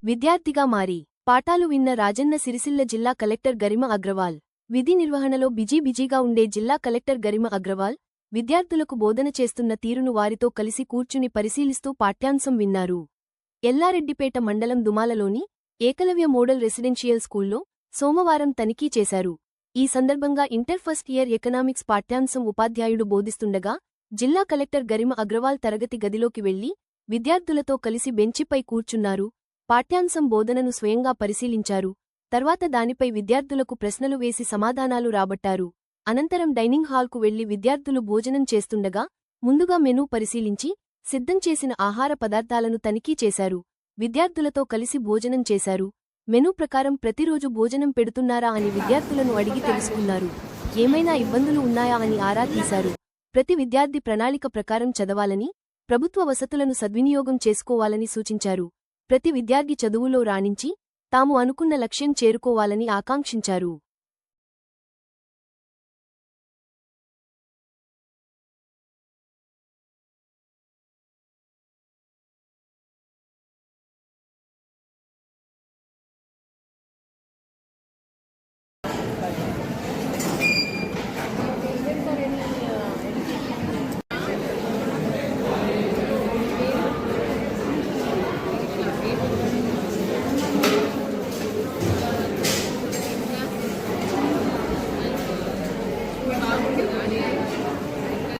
విద్యార్థిగా మారి పాఠాలు విన్న రాజన్న సిరిసిల్ల జిల్లా కలెక్టర్ గరిమ అగ్రవాల్. విధి నిర్వహణలో బిజీగా ఉండే జిల్లా కలెక్టర్ గరిమ అగ్రవాల్ విద్యార్థులకు బోధన చేస్తున్న తీరును వారితో కలిసి కూర్చుని పరిశీలిస్తూ పాఠ్యాంశం విన్నారు. ఎల్లారెడ్డిపేట మండలం దుమాలలోని ఏకలవ్య మోడల్ రెసిడెన్షియల్ స్కూల్లో సోమవారం తనిఖీ చేశారు. ఈ సందర్భంగా ఇంటర్ ఫస్ట్ ఇయర్ ఎకనామిక్స్ పాఠ్యాంశం ఉపాధ్యాయుడు బోధిస్తుండగా జిల్లా కలెక్టర్ గరిమ అగ్రవాల్ తరగతి గదిలోకి వెళ్లి విద్యార్థులతో కలిసి బెంచిపై కూర్చున్నారు. పాఠ్యాంశం బోధనను స్వయంగా పరిశీలించారు. తర్వాత దానిపై విద్యార్థులకు ప్రశ్నలు వేసి సమాధానాలు రాబట్టారు. అనంతరం డైనింగ్ హాల్కు వెళ్లి విద్యార్థులు భోజనం చేస్తుండగా ముందుగా మెనూ పరిశీలించి సిద్ధం చేసిన ఆహార పదార్థాలను తనిఖీ చేశారు. విద్యార్థులతో కలిసి భోజనం చేశారు. మెనూ ప్రకారం ప్రతిరోజు భోజనం పెడుతున్నారా అని విద్యార్థులను అడిగి తెలుసుకున్నారు. ఏమైనా ఇబ్బందులు ఉన్నాయా అని ఆరా తీశారు. ప్రతి విద్యార్థి ప్రణాళిక ప్రకారం చదవాలని, ప్రభుత్వ వసతులను సద్వినియోగం చేసుకోవాలని సూచించారు. ప్రతి విద్యార్థి చదువులో రాణించి తాము అనుకున్న లక్ష్యం చేరుకోవాలని ఆకాంక్షించారు.